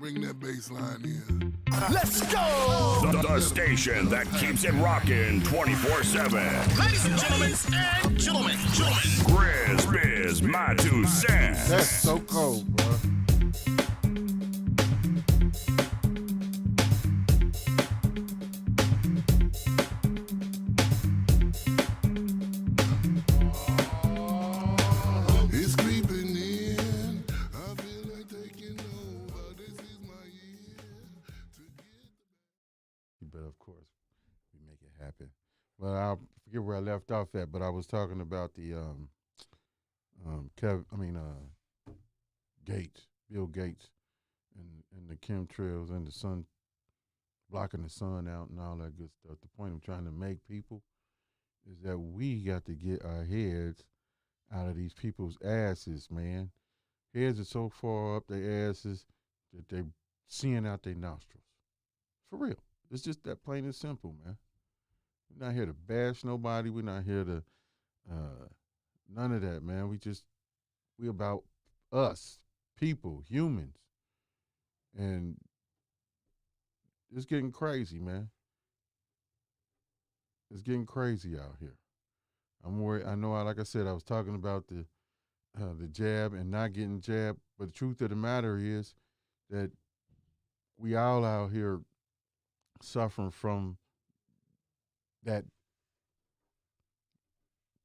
Bring that bass line in. Let's go! The station that keeps it rocking 24/7. Ladies and gentlemen, Grizz my 2 cents. That's so cold, bro. It's creeping in. I feel like taking over. This is my year to get. But of course, we make it happen. Well, I forget where I left off at, but I was talking about the Gates, Bill Gates, and the chemtrails and the sun, blocking the sun out and all that good stuff. The point I'm trying to make, people, is that we got to get our heads out of these people's asses, man. Heads are so far up their asses that they're seeing out their nostrils. For real. It's just that plain and simple, man. We're not here to bash nobody. We're not here to none of that, man. We about us, people, humans. And it's getting crazy, man. It's getting crazy out here. I'm worried. I know, like I said, I was talking about the jab and not getting jabbed, but the truth of the matter is that we all out here suffering from that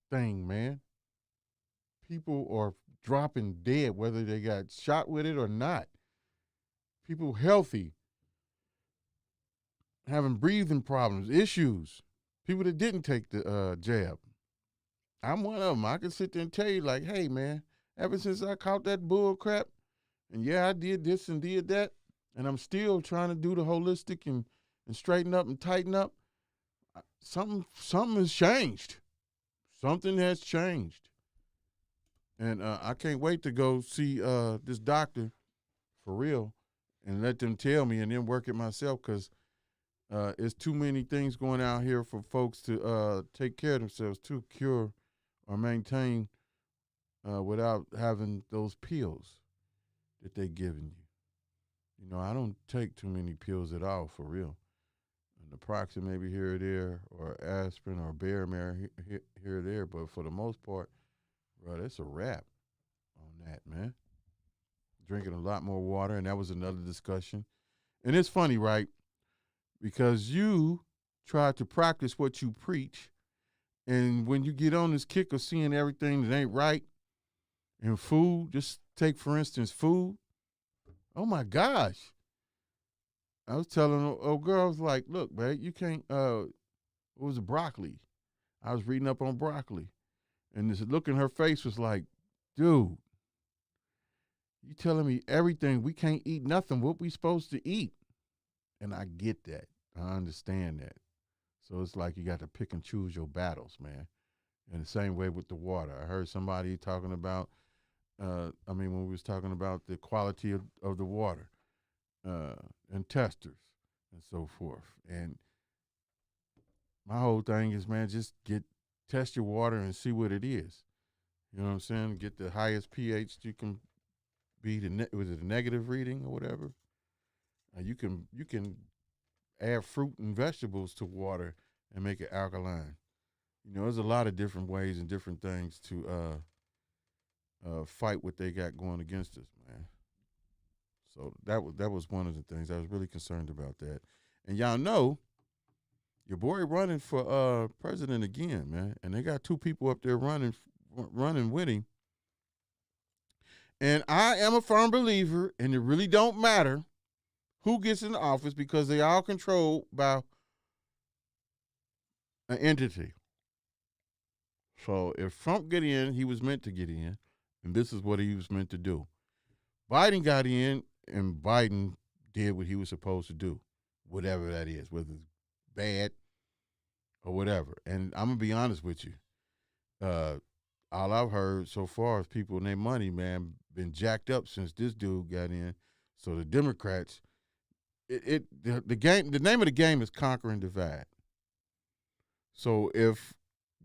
thing, man. People are dropping dead, whether they got shot with it or not. People healthy, having breathing problems, issues. People that didn't take the jab. I'm one of them. I can sit there and tell you, like, hey, man, ever since I caught that bull crap, and yeah, I did this and did that, and I'm still trying to do the holistic and straighten up and tighten up, something has changed. Something has changed. And I can't wait to go see this doctor for real and let them tell me and then work it myself, because it's too many things going out here for folks to take care of themselves, to cure or maintain without having those pills that they're giving you. You know, I don't take too many pills at all, for real. Naproxen maybe here or there, or aspirin or Bearmare here or there, but for the most part, bro, that's a wrap on that, man. Drinking a lot more water, and that was another discussion. And it's funny, right? Because you try to practice what you preach, and when you get on this kick of seeing everything that ain't right in food, just take, for instance, food. Oh, my gosh. I was telling old girl, I was like, look, man, you can't, what was it, broccoli? I was reading up on broccoli. And this look in her face was like, dude, you telling me everything, we can't eat nothing, what we supposed to eat? And I get that. I understand that. So it's like you got to pick and choose your battles, man. And the same way with the water. I heard somebody talking about, when we was talking about the quality of the water. And testers and so forth. And my whole thing is, man, just test your water and see what it is. You know what I'm saying? Get the highest pH you can be. Was it a negative reading or whatever? You can add fruit and vegetables to water and make it alkaline. You know, there's a lot of different ways and different things to fight what they got going against us, man. So that was one of the things. I was really concerned about that. And y'all know, your boy running for president again, man. And they got two people up there running with him. And I am a firm believer, and it really don't matter who gets in office, because they all controlled by an entity. So if Trump get in, he was meant to get in, and this is what he was meant to do. Biden got in, and Biden did what he was supposed to do, whatever that is, whether it's bad or whatever. And I'm going to be honest with you. All I've heard so far is people and their money, man, been jacked up since this dude got in. So the Democrats, the name of the game is conquer and divide. So if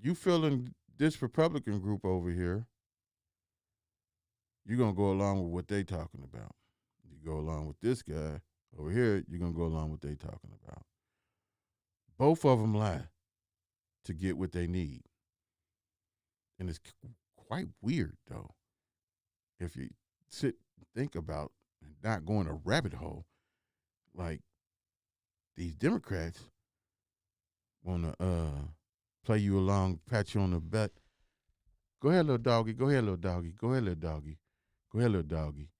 you feeling this Republican group over here, you're going to go along with what they talking about. you go along with this guy. Over here, you're going to go along with what they talking about. Both of them lie to get what they need. And it's quite weird, though, if you sit and think about and not going a rabbit hole. Like, these Democrats want to play you along, pat you on the butt. Go ahead, little doggy. Go ahead, little doggy. Go ahead, little doggy. Go ahead, little doggy.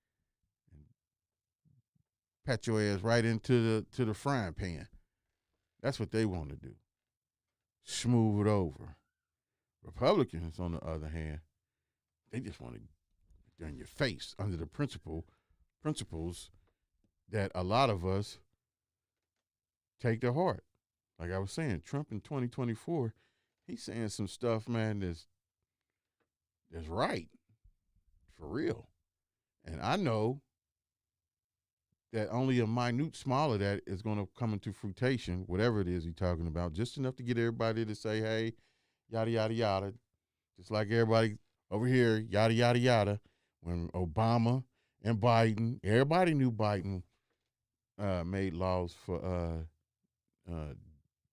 And pat your ass right into the frying pan. That's what they want to do. Smooth it over. Republicans, on the other hand, they just want to get in your face under the principles that a lot of us take to heart. Like I was saying, Trump in 2024, he's saying some stuff, man, that's right, for real. And I know that only a minute small of that is going to come into fruition, whatever it is he's talking about, just enough to get everybody to say, hey, yada, yada, yada. Just like everybody over here, yada, yada, yada. When Obama and Biden, everybody knew Biden made laws for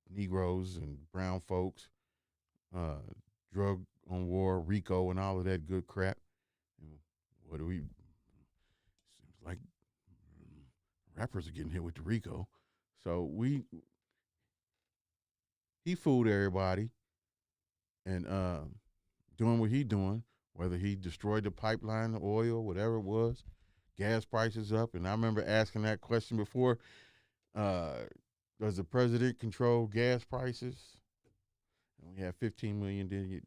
Negroes and brown folks, drug on war, RICO, and all of that good crap. And what do we, seems like rappers are getting hit with the RICO. So he fooled everybody and doing what he doing, whether he destroyed the pipeline, the oil, whatever it was, gas prices up. And I remember asking that question before, does the president control gas prices? And we have 15 million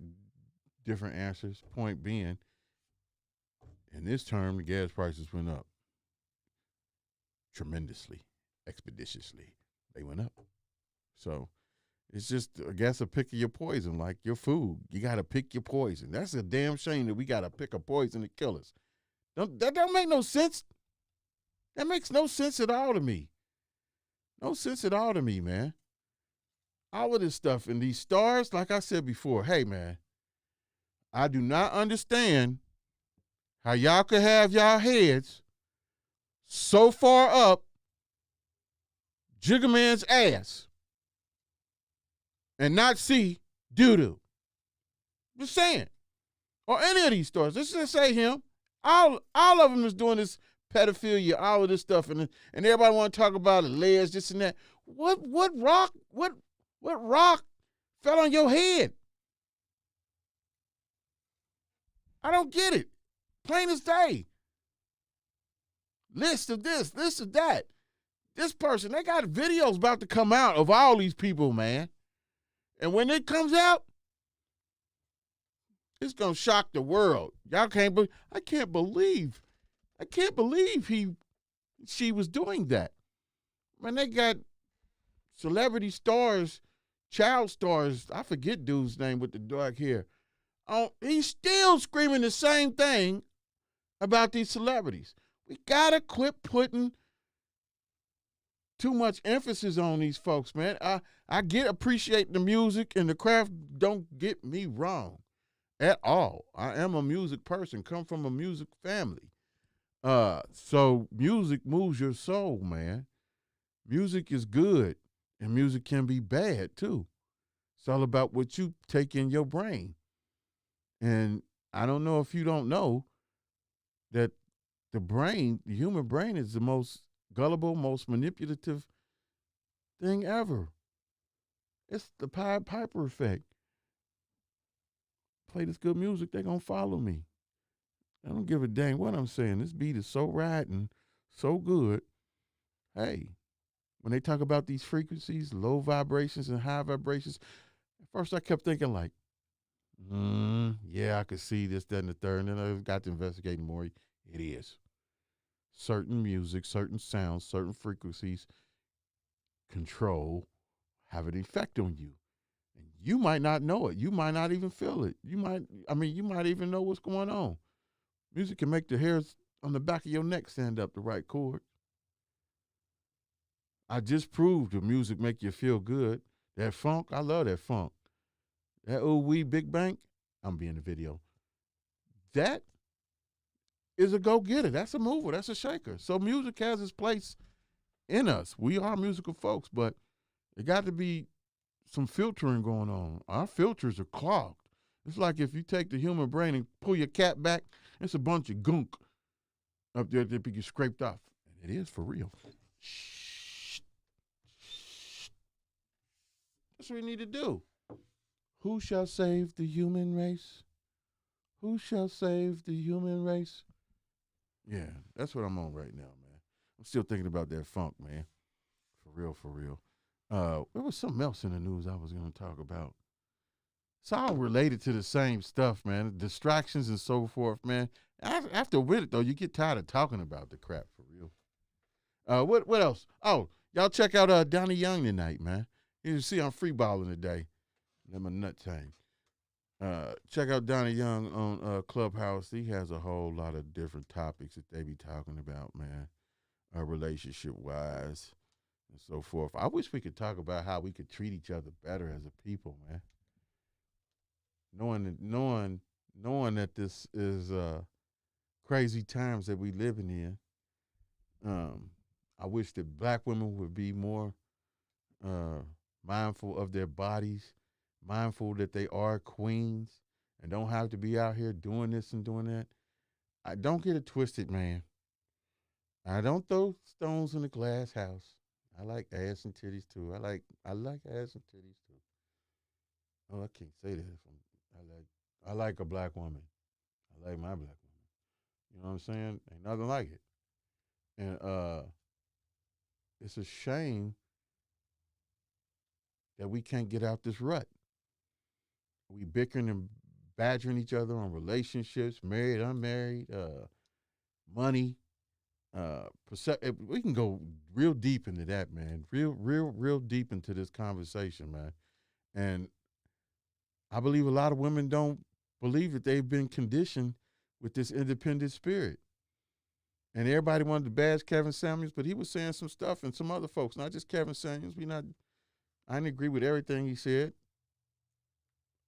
different answers. Point being, in this term, the gas prices went up tremendously, expeditiously. They went up. So it's just, I guess, a pick of your poison, like your food. You got to pick your poison. That's a damn shame that we got to pick a poison to kill us. That don't make no sense. That makes no sense at all to me. No sense at all to me, man. All of this stuff and these stars, like I said before, hey, man, I do not understand how y'all could have y'all heads so far up Jigga Man's ass and not see doo-doo. Just saying. Or any of these stars. Let's just say him. All of them is doing this pedophilia, all of this stuff, and everybody want to talk about it, layers, this and that. What rock fell on your head? I don't get it. Plain as day. List of this, list of that. This person, they got videos about to come out of all these people, man. And when it comes out, it's gonna shock the world. Y'all can't believe. I can't believe she was doing that. Man, they got celebrity stars, child stars. I forget dude's name with the dark hair. Oh, he's still screaming the same thing about these celebrities. We gotta quit putting too much emphasis on these folks, man. I appreciate the music and the craft. Don't get me wrong at all. I am a music person, come from a music family. So music moves your soul, man. Music is good, and music can be bad too. It's all about what you take in your brain. And I don't know if you don't know that the human brain is the most gullible, most manipulative thing ever. It's the Pied Piper effect. Play this good music, they're going to follow me. I don't give a dang what I'm saying. This beat is so riding, so good. Hey, when they talk about these frequencies, low vibrations and high vibrations, at first I kept thinking like, yeah, I could see this, that, and the third. And then I got to investigate more. It is. Certain music, certain sounds, certain frequencies have an effect on you. And you might not know it. You might not even feel it. You might even know what's going on. Music can make the hairs on the back of your neck stand up the right chord. I just proved the music make you feel good. That funk, I love that funk. That ooh wee Big Bank, I'm being the video. That is a go-getter. That's a mover. That's a shaker. So music has its place in us. We are musical folks, but it got to be some filtering going on. Our filters are clogged. It's like if you take the human brain and pull your cap back, it's a bunch of gunk up there that be scraped off. And it is for real. Shh. That's what we need to do. Who shall save the human race? Who shall save the human race? Yeah, that's what I'm on right now, man. I'm still thinking about that funk, man. For real, for real. There was something else in the news I was going to talk about. It's all related to the same stuff, man. Distractions and so forth, man. After a minute, though, you get tired of talking about the crap, for real. What else? Oh, y'all check out Donnie Young tonight, man. You see I'm freeballing today. Let my nut hang. Check out Donnie Young on Clubhouse. He has a whole lot of different topics that they be talking about, man, relationship-wise and so forth. I wish we could talk about how we could treat each other better as a people, man. Knowing that this is crazy times that we living in. I wish that black women would be more mindful of their bodies, mindful that they are queens and don't have to be out here doing this and doing that. I don't get it twisted, man. I don't throw stones in the glass house. I like ass and titties too. I like ass and titties too. Oh, I can't say that. I like a black woman. I like my black woman. You know what I'm saying? Ain't nothing like it. And it's a shame that we can't get out this rut. We bickering and badgering each other on relationships, married, unmarried, money, we can go real deep into that, man. Real deep into this conversation, man. And I believe a lot of women don't believe that they've been conditioned with this independent spirit. And everybody wanted to bash Kevin Samuels, but he was saying some stuff, and some other folks, not just Kevin Samuels. I didn't agree with everything he said.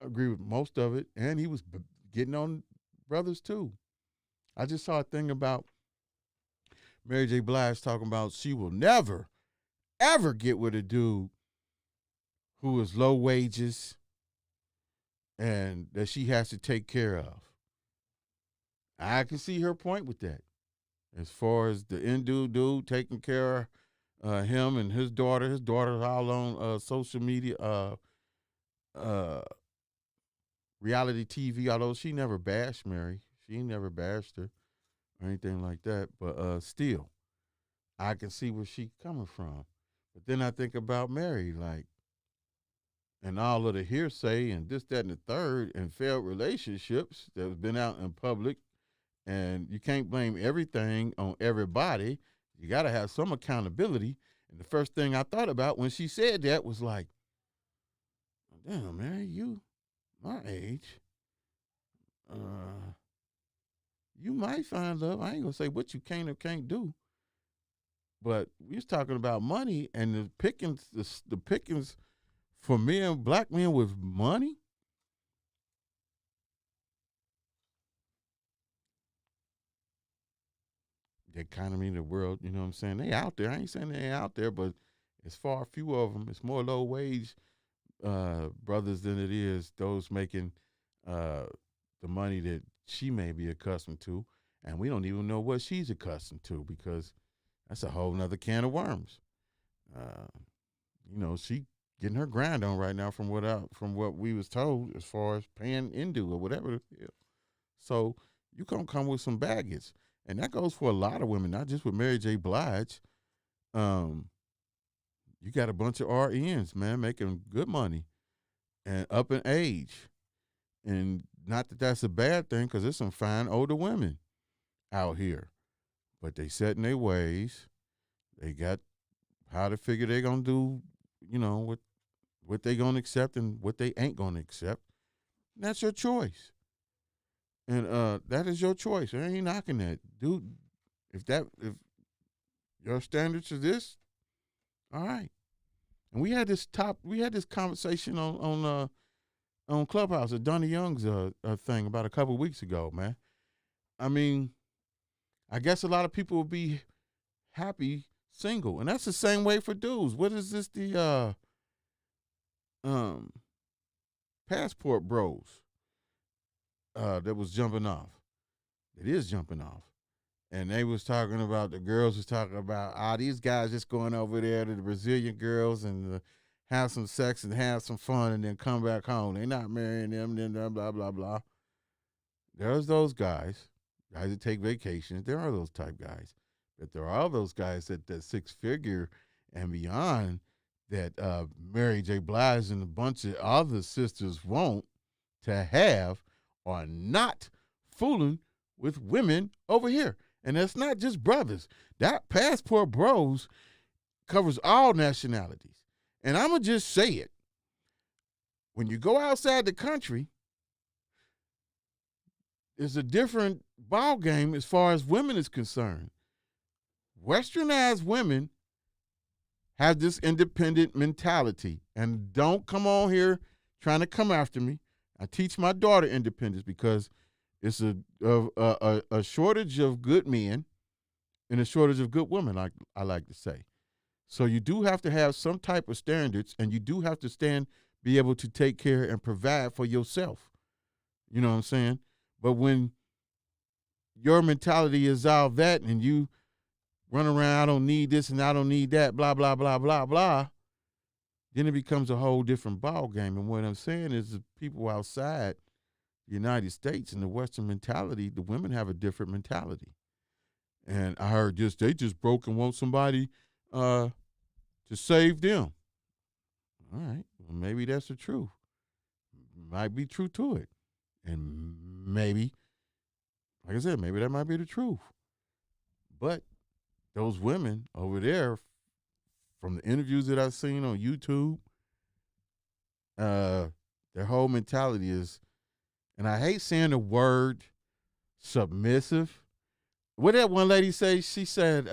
I agree with most of it, and he was getting on brothers too. I just saw a thing about Mary J. Blige talking about she will never, ever get with a dude who is low wages and that she has to take care of. I can see her point with that. As far as the Hindu dude taking care of him and his daughter's all on social media, reality TV, although she never bashed Mary. She never bashed her or anything like that. But still, I can see where she's coming from. But then I think about Mary, like, and all of the hearsay and this, that, and the third, and failed relationships that have been out in public. And you can't blame everything on everybody. You got to have some accountability. And the first thing I thought about when she said that was like, damn, Mary, you my age, you might find love. I ain't gonna say what you can or can't do, but we was talking about money and the pickings for men, black men with money. The economy, the world, you know what I'm saying? They out there. I ain't saying they ain't out there, but it's far few of them. It's more low wage brothers than it is those making the money that she may be accustomed to. And we don't even know what she's accustomed to because that's a whole nother can of worms. She getting her grind on right now from what we was told as far as paying Hindu or whatever. So you gonna come with some baggage. And that goes for a lot of women, not just with Mary J. Blige. You got a bunch of RNs, man, making good money and up in age. And not that that's a bad thing, because there's some fine older women out here. But they set in their ways. They got how to figure they're going to do, what they going to accept and what they ain't going to accept. And that's your choice. And that is your choice. I ain't knocking that. Dude, if your standards are this, all right. And we had this conversation on Clubhouse at Donnie Young's thing about a couple weeks ago, man. I mean, I guess a lot of people will be happy single. And that's the same way for dudes. What is this, the passport bros that was jumping off? It is jumping off. And they was talking about, the girls was talking about, these guys just going over there to the Brazilian girls and have some sex and have some fun and then come back home. They're not marrying them, then blah, blah, blah, blah. There's those guys that take vacations. There are those type guys. But there are those guys that six-figure and beyond that Mary J. Blige and a bunch of other sisters want to have are not fooling with women over here. And that's not just brothers. That passport bros covers all nationalities. And I'm going to just say it. When you go outside the country, it's a different ball game as far as women is concerned. Westernized women have this independent mentality. And don't come on here trying to come after me. I teach my daughter independence because it's a shortage of good men and a shortage of good women, like I like to say. So you do have to have some type of standards, and you do have to be able to take care and provide for yourself. You know what I'm saying? But when your mentality is all that and you run around, I don't need this and I don't need that, blah, blah, blah, blah, blah, then it becomes a whole different ball game. And what I'm saying is the people outside the United States and the Western mentality, the women have a different mentality. And I heard they just broke and want somebody to save them. All right, well, maybe that's the truth. Might be true to it. And maybe, like I said, maybe that might be the truth. But those women over there, from the interviews that I've seen on YouTube, their whole mentality is, and I hate saying the word submissive. What did that one lady say? She said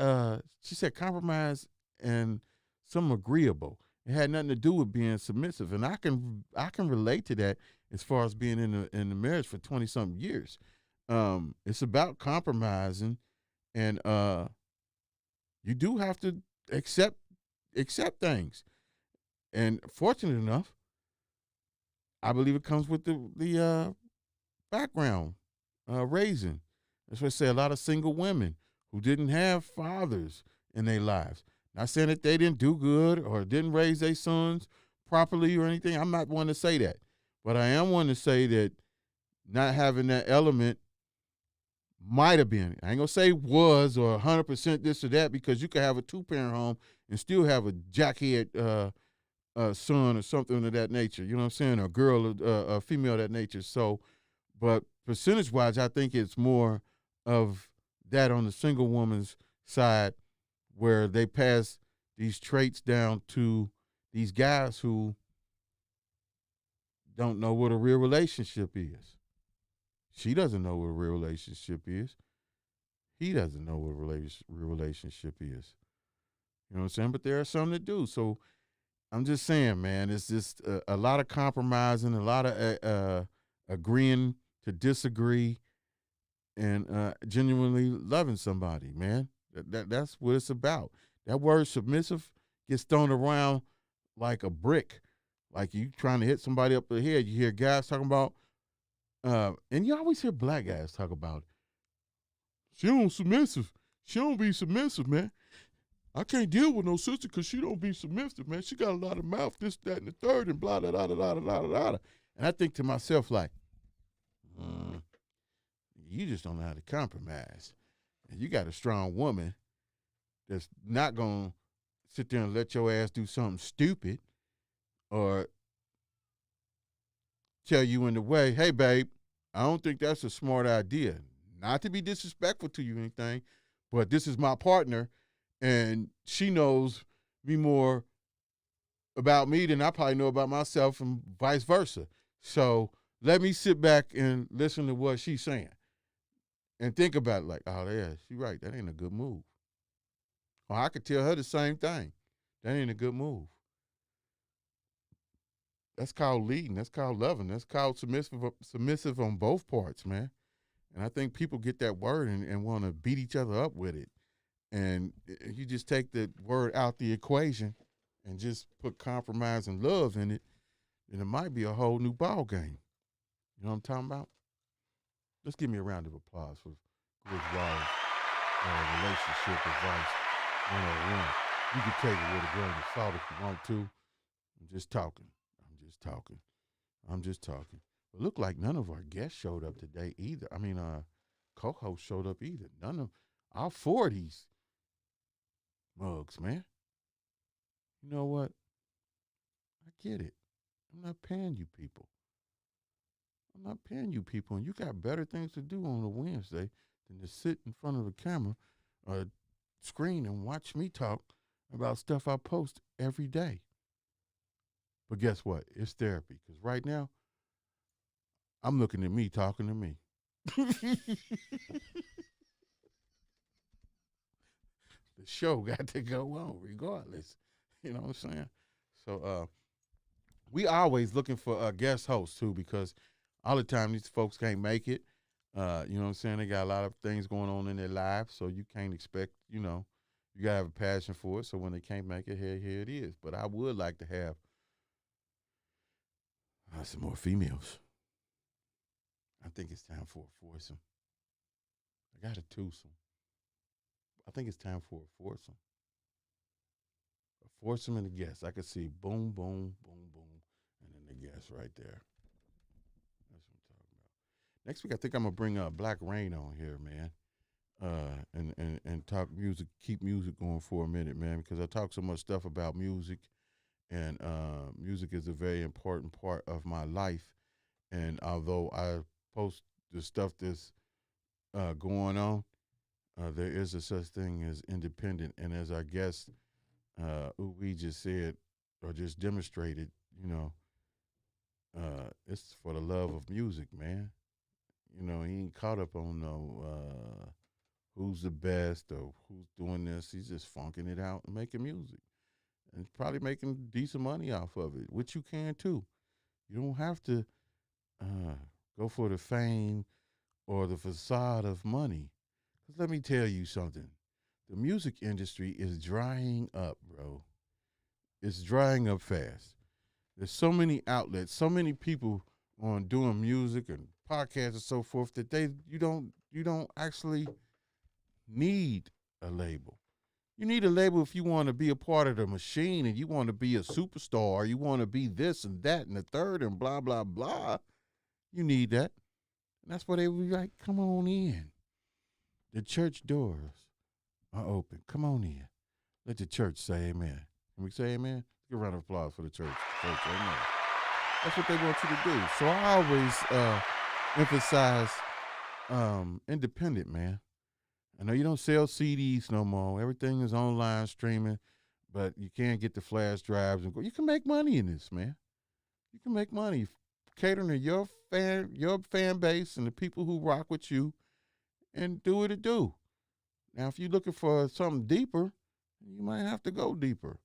compromise and some agreeable. It had nothing to do with being submissive, and I can relate to that as far as being in the marriage for 20-something years. It's about compromising, and you do have to accept things. And fortunate enough, I believe it comes with the background raising. That's why I say a lot of single women who didn't have fathers in their lives. Not saying that they didn't do good or didn't raise their sons properly or anything. I'm not one to say that. But I am one to say that not having that element might have been. I ain't going to say was or 100% this or that, because you could have a two-parent home and still have a jackhead son or something of that nature. You know what I'm saying? A girl, a female of that nature. So, but percentage-wise, I think it's more of that on the single woman's side, where they pass these traits down to these guys who don't know what a real relationship is. She doesn't know what a real relationship is. He doesn't know what a real relationship is. You know what I'm saying? But there are some that do. So I'm just saying, man, it's just a lot of compromising, a lot of agreeing to disagree, and genuinely loving somebody, man. That's what it's about. That word submissive gets thrown around like a brick. Like you trying to hit somebody up the head. You hear guys talking about, and you always hear black guys talk about it. She don't submissive. She don't be submissive, man. I can't deal with no sister because she don't be submissive, man. She got a lot of mouth, this, that, and the third, and blah, blah, blah, blah, blah, blah. And I think to myself, like, you just don't know how to compromise. And you got a strong woman that's not going to sit there and let your ass do something stupid or tell you in the way, hey, babe, I don't think that's a smart idea. Not to be disrespectful to you or anything, but this is my partner, and she knows me more about me than I probably know about myself, and vice versa. So let me sit back and listen to what she's saying and think about it like, oh, yeah, she's right. That ain't a good move. Or I could tell her the same thing. That ain't a good move. That's called leading. That's called loving. That's called submissive on both parts, man. And I think people get that word and want to beat each other up with it. And you just take the word out the equation and just put compromise and love in it, and it might be a whole new ball game. You know what I'm talking about? Let's give me a round of applause for GRIZZBIZMY relationship advice 101. You can take it with a grain of salt if you want to. I'm just talking. It looked like none of our guests showed up today either. I mean, co-hosts showed up either. None of all 4 of these mugs, man. You know what? I get it. I'm not paying you people. And you got better things to do on a Wednesday than to sit in front of a camera or screen and watch me talk about stuff I post every day. But guess what? It's therapy, because right now, I'm looking at me talking to me. The show got to go on regardless. You know what I'm saying? So we always looking for a guest host too, because all the time these folks can't make it. You know what I'm saying? They got a lot of things going on in their lives, so you can't expect, you gotta have a passion for it. So when they can't make it, here it is. But I would like to have some more females. I think it's time for a foursome. I got a twosome. I think it's time for a foursome. A foursome and a guest. I could see boom, boom, boom, boom, and then the guest right there. That's what I'm talking about. Next week, I think I'm gonna bring Black Rain on here, man, and talk music, keep music going for a minute, man, because I talk so much stuff about music, and music is a very important part of my life. And although I post the stuff that's going on, there is a such thing as independent. And as our guest, we just said or just demonstrated, it's for the love of music, man. He ain't caught up on no who's the best or who's doing this. He's just funking it out and making music, and probably making decent money off of it, which you can too. You don't have to go for the fame or the facade of money. Because let me tell you something. The music industry is drying up, bro. It's drying up fast. There's so many outlets, so many people on doing music and podcasts and so forth that you don't actually need a label. You need a label if you want to be a part of the machine and you want to be a superstar, or you want to be this and that and the third and blah, blah, blah. You need that. And that's why they were like, come on in. The church doors are open. Come on in. Let the church say amen. Can we say amen? Give a round of applause for the church. Amen. That's what they want you to do. So I always emphasize independent, man. I know you don't sell CDs no more. Everything is online streaming, but you can't get the flash drives and go. You can make money in this, man. You can make money catering to your fan base and the people who rock with you, and do what it do. Now, if you're looking for something deeper, you might have to go deeper.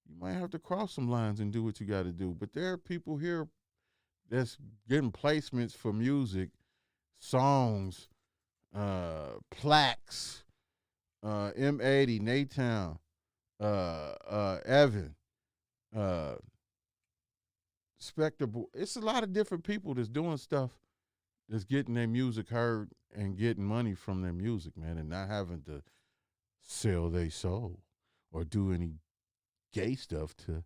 You might have to cross some lines and do what you got to do. But there are people here that's getting placements for music, songs, plaques, M80, Natown, Evan, Spectable. It's a lot of different people that's doing stuff that's getting their music heard and getting money from their music, man, and not having to sell their soul or do any gay stuff to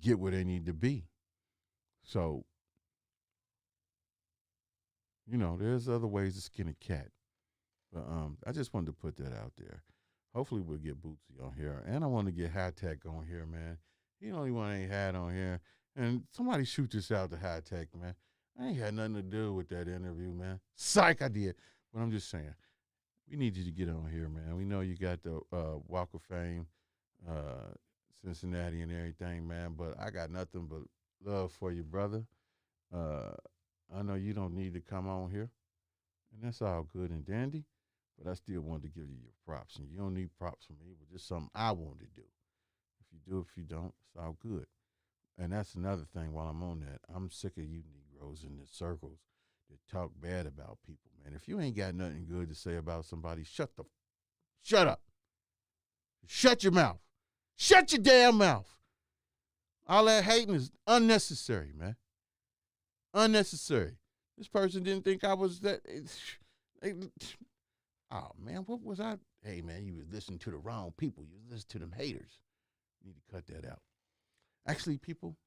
get where they need to be. So, there's other ways to skin a cat. But I just wanted to put that out there. Hopefully we'll get Bootsy on here. And I want to get High Tech on here, man. He the only one I ain't had on here. And somebody shoot this out to High Tech, man. I ain't had nothing to do with that interview, man. Psych, I did. But I'm just saying, we need you to get on here, man. We know you got the Walk of Fame, Cincinnati and everything, man. But I got nothing but love for you, brother. I know you don't need to come on here. And that's all good and dandy. But I still wanted to give you your props. And you don't need props from me, but just something I wanted to do. If you do, if you don't, it's all good. And that's another thing while I'm on that. I'm sick of you Negroes in the circles that talk bad about people, man. If you ain't got nothing good to say about somebody, shut up. Shut your mouth. Shut your damn mouth. All that hating is unnecessary, man. Unnecessary. This person didn't think I was that. Oh, man, what was I? Hey, man, you was listening to the wrong people. You was listening to them haters. You need to cut that out. Actually, people,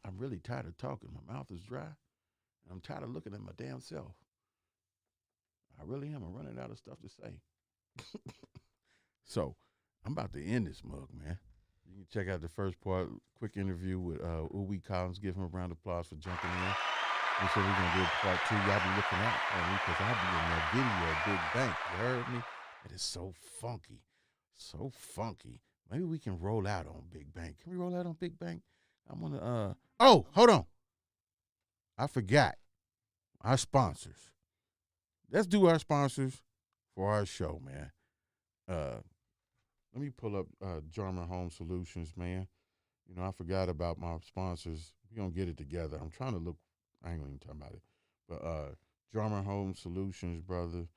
I'm really tired of talking. My mouth is dry. I'm tired of looking at my damn self. I really am. I'm running out of stuff to say. So, I'm about to end this mug, man. You can check out the first part, quick interview with Uwe Collins. Give him a round of applause for jumping in. We said we're going to do a part 2. Y'all be looking out for me because I'll be in that video at Big Bank. You heard me? It is so funky. So funky. Maybe we can roll out on Big Bank. Can we roll out on Big Bank? I want to, oh, hold on. I forgot. Our sponsors. Let's do our sponsors for our show, man. Let me pull up German Home Solutions, man. You know, I forgot about my sponsors. We're going to get it together. I'm trying to look. I ain't going to even talk about it. But German Home Solutions, brother,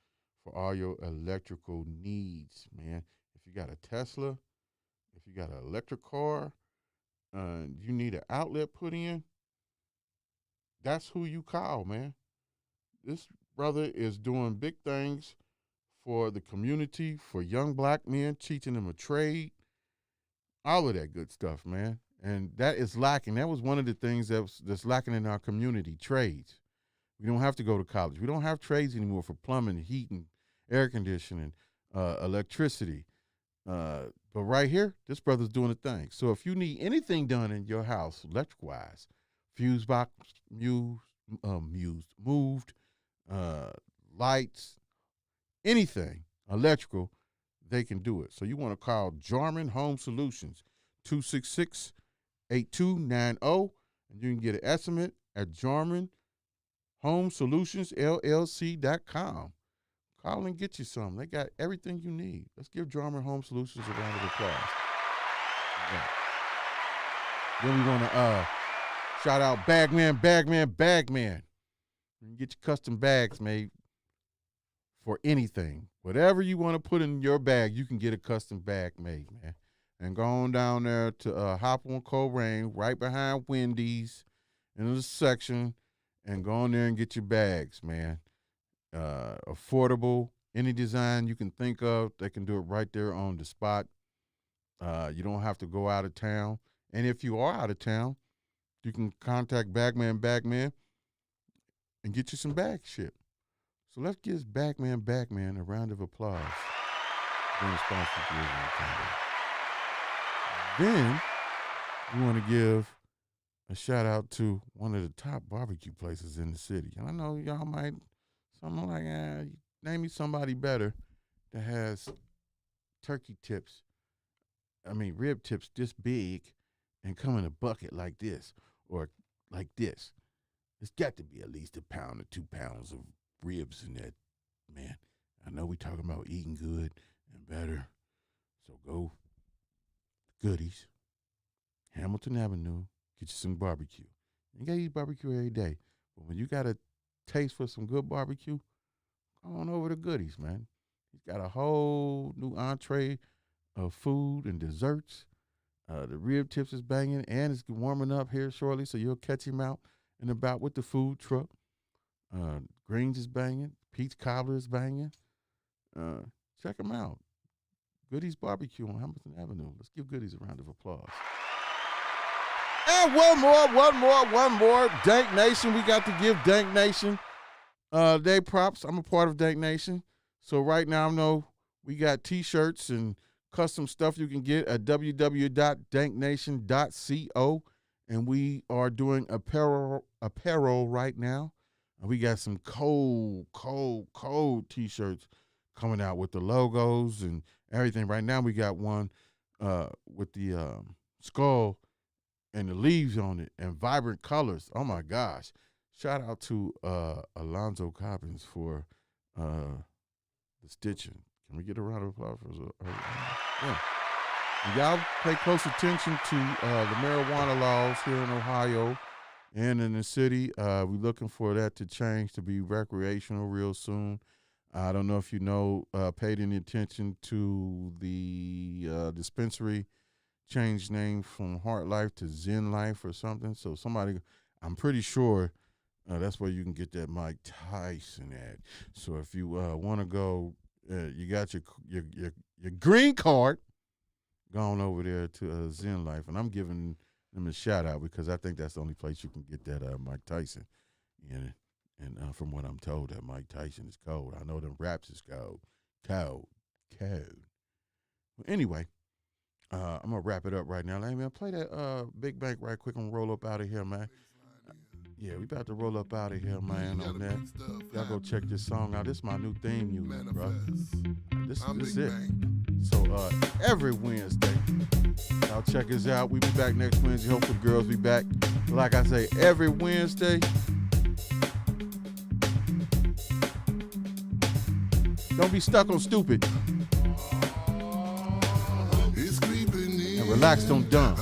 for all your electrical needs, man. If you got a Tesla, if you got an electric car, you need an outlet put in, that's who you call, man. This brother is doing big things for the community, for young black men, teaching them a trade, all of that good stuff, man. And that is lacking. That was one of the things that's lacking in our community, trades. We don't have to go to college. We don't have trades anymore for plumbing, heating, air conditioning, electricity. But right here, this brother's doing a thing. So if you need anything done in your house, electric-wise, fuse box moved, lights, anything electrical, they can do it. So you want to call Jarman Home Solutions, 266-8290, and you can get an estimate at JarmanHomeSolutionsLLC.com. Call and get you some. They got everything you need. Let's give Jarman Home Solutions a round of applause. Yeah. Then we want to shout out Bagman. You can get your custom bags made for anything. Whatever you want to put in your bag, you can get a custom bag made, man. And go on down there to Hop on Coleraine, right behind Wendy's, in the section, and go on there and get your bags, man. Affordable, any design you can think of, they can do it right there on the spot. You don't have to go out of town. And if you are out of town, you can contact Bagman and get you some bags shipped. So let's give Bagman a round of applause. Then we want to give a shout out to one of the top barbecue places in the city. And I know y'all might, something like, name me somebody better that has rib tips this big and come in a bucket like this or like this. It's got to be at least 1 pound or 2 pounds of ribs in that, man. I know we talking about eating good and better. So go Goodies, Hamilton Avenue, get you some barbecue. You gotta eat barbecue every day. But when you got a taste for some good barbecue, come on over to Goodies, man. He's got a whole new entree of food and desserts. The rib tips is banging, and it's warming up here shortly, so you'll catch him out and about with the food truck. Greens is banging. Pete's Cobbler is banging. Check him out. Goodies Barbecue on Hamilton Avenue. Let's give Goodies a round of applause. And one more. Dank Nation. We got to give Dank Nation they props. I'm a part of Dank Nation. So right now I know we got T-shirts and custom stuff you can get at www.danknation.co. And we are doing apparel right now. And we got some cold T-shirts coming out with the logos and everything. Right now we got one with the skull and the leaves on it and vibrant colors. Oh, my gosh. Shout out to Alonzo Cobbins for the stitching. Can we get a round of applause for yeah. And y'all pay close attention to the marijuana laws here in Ohio. and in the city. We're looking for that to change to be recreational real soon. I don't know if you know, paid any attention to the dispensary changed name from Heart Life to Zen Life or something. So somebody, I'm pretty sure that's where you can get that Mike Tyson at. So if you want to go, you got your green card, go on over there to Zen Life, and I'm giving them a shout out because I think that's the only place you can get that Mike Tyson. And from what I'm told, that Mike Tyson is cold. I know them raps is cold. But anyway, I'm going to wrap it up right now. Hey, man, play that Big Bank right quick and roll up out of here, man. Yeah, we about to roll up out of here, man, on that. Y'all go check this song out. This is my new theme music, bro. This is it. So every Wednesday, y'all check us out. We be back next Wednesday. Hopefully the girls be back. Like I say, every Wednesday. Don't be stuck on stupid. And relax on dumb.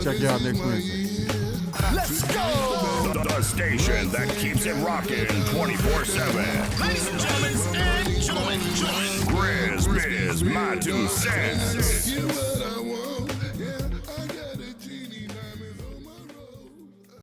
Check you out next Wednesday. Let's go! The station that keeps it rocking 24/7. Ladies and gentlemen, join. Grizz Biz My 2 Cents. Get what I want.